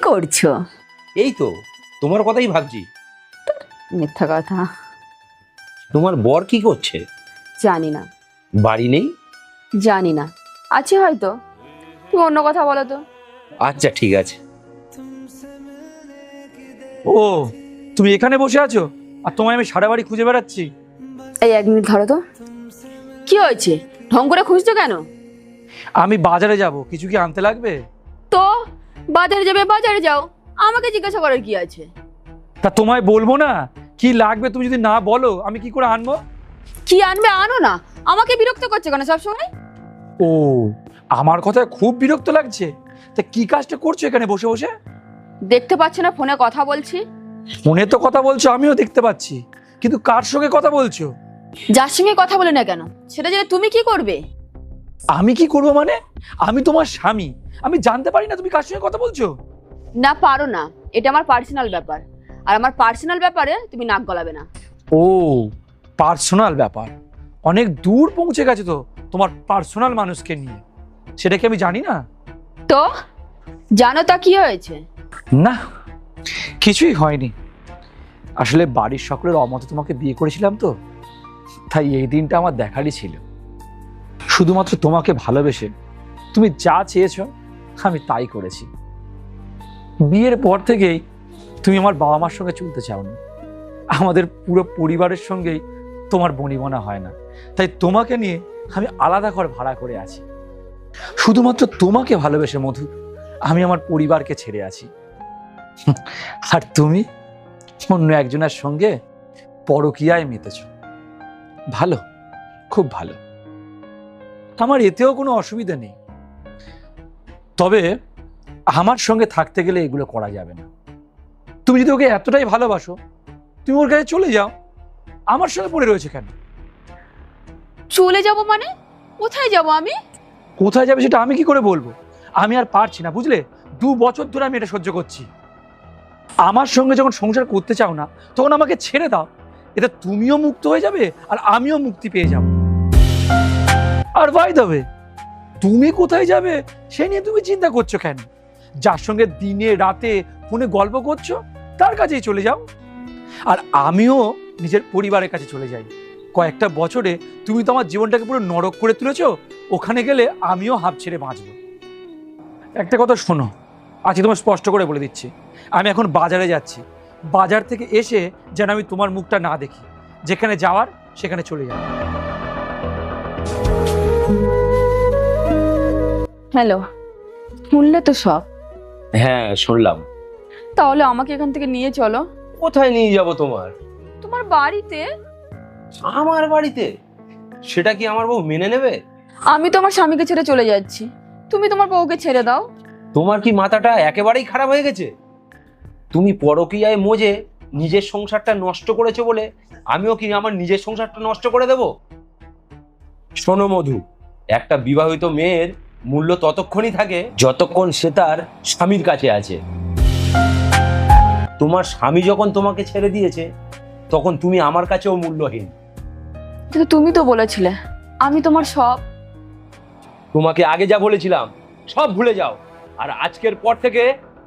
করছো? এই তো তোমার কথাই ভাবছি। মিথ্যা কথা। তোমার বর কি করছে? জানি না। বাড়ি নেই? জানি না, আছে হয়তো। তুমি অন্য কথা বলো তো। আচ্ছা ঠিক আছে। ও, তুমি এখানে বসে আছো আর তোমায় আমি সারা বাড়ি খুঁজে বেড়াচ্ছি। এই 1 মিনিট ধরো তো। কি হয়েছে? ঢং করে খুঁজছো কেন? আমি বাজারে যাব, কিছু কি আনতে লাগবে? তো বাজারে যাবে, বাজারে যাও, আমাকে জিজ্ঞাসা করার কি আছে? তা তোমায় বলবো না কি লাগবে? তুমি যদি না বলো আমি কি করে আনবো? কি আনবে আনো না, আমাকে বিরক্ত করছে কেন সবসময়? ও, আমার কথায় খুব বিরক্ত লাগছে। তা কি কাজটা করছো এখানে বসে বসে? দেখতে পাচ্ছ না ফোনে কথা বলছি? ফোনে তো কথা বলছো, আমিও দেখতে পাচ্ছি, কিন্তু কার সঙ্গে কথা বলছো? যার সঙ্গে কথা বলে না কেন সেটা জেনে তুমি কি করবে? আমি কি করবো মানে? আমি তোমার স্বামী, আমি জানতে পারি না তুমি কার সঙ্গে কথা বলছো? না পারো না, এটা আমার পার্সোনাল ব্যাপার, আর আমার পার্সোনাল ব্যাপারে তুমি নাক গলাবে না। ও, পার্সোনাল ব্যাপার। অনেক দূর পৌঁছে গেছে তো তোমার পার্সোনাল মানুষকে নিয়ে, সেটা কি আমি জানি না? তো জানো তা কি হয়েছে? না, কিছুই হয়নি। আসলে বাড়ির সকলের অমতে তোমাকে বিয়ে করেছিলাম তো, তাই এই দিনটা আমার দেখারই ছিল। শুধুমাত্র তোমাকে ভালোবেসে তুমি যা চেয়েছো আমি তাই করেছি। বিয়ের পর থেকেই তুমি আমার বাবা মার সঙ্গে চলতে চাওনি, আমাদের পুরো পরিবারের সঙ্গেই তোমার বনিবনা হয় না, তাই তোমাকে নিয়ে আমি আলাদা ঘর ভাড়া করে আছি। শুধুমাত্র তোমাকে ভালোবেসে মধু আমি আমার পরিবারকে ছেড়ে আছি। আর তুমি অন্য একজনের সঙ্গে পরকীয়ায় মেতেছ। ভালো, খুব ভালো, আমার এতেও কোনো অসুবিধা নেই। তবে আমার সঙ্গে থাকতে গেলে এগুলো করা যাবে না। তুমি যদি ওকে এতটাই ভালোবাসো তুমি ওর কাছে চলে যাও, আমার সঙ্গে পড়ে রয়েছে কেন? চলে যাব মানে? কোথায় যাব আমি? কোথায় যাবে সেটা আমি কি করে বলবো? আমি আর পারছি না, বুঝলে? 2 বছর ধরে আমি এটা সহ্য করছি। আমার সঙ্গে যখন সংসার করতে চাও না তখন আমাকে ছেড়ে দাও, এটা তুমিও মুক্ত হয়ে যাবে আর আমিও মুক্তি পেয়ে যাব। আর ভাই দেবে, তুমি কোথায় যাবে সে নিয়ে তুমি চিন্তা করছো কেন? যার সঙ্গে দিনে রাতে ফোনে গল্প করছো তার কাছেই চলে যাও। আর আমিও নিজের পরিবারের কাছে চলে যাই। কয়েকটা বছরে তুমি তো আমার জীবনটাকে পুরো নরক করে তুলেছো, ওখানে গেলে আমিও হাঁপ ছেড়ে বাঁচবো। একটা কথা শোনো, আজকে তোমার স্পষ্ট করে বলে দিচ্ছি, আমি এখন বাজারে যাচ্ছি। বাজার থেকে এসে যেন আমি তোমার মুখটা না দেখি। যেখানে যাওয়ার সেখানে চলে যাও। হ্যালো, শুনলে তো সব? হ্যাঁ শুনলাম। তাহলে আমাকে এখান থেকে নিয়ে চলো। কোথায় নিয়ে যাব তোমার? তোমার বাড়িতে। আমার বাড়িতে? সেটা কি আমার বউ মেনে নেবে? আমি তোমার স্বামীকে ছেড়ে চলে যাচ্ছি, তুমি তোমার বউকে ছেড়ে দাও। তোমার কি মাথাটা একেবারেই খারাপ হয়ে গেছে? তুমি পরকীয়ায় মজে নিজের সংসারটা নষ্ট করেছো বলে আমিও কি আমার নিজের সংসারটা নষ্ট করে দেব? শোনো মধু, একটা বিবাহিত মেয়ের মূল্য ততক্ষণই থাকে যতক্ষণ সে তার স্বামীর কাছে আছে। তোমার স্বামী যখন তোমাকে ছেড়ে দিয়েছে তখন তুমি আমার কাছেও মূল্যহীন। কিন্তু তুমি তো বলেছিলে আমি তোমার সব। তোমাকে আগে যা বলেছিলাম সব ভুলে যাও, আর আজকের পর থেকে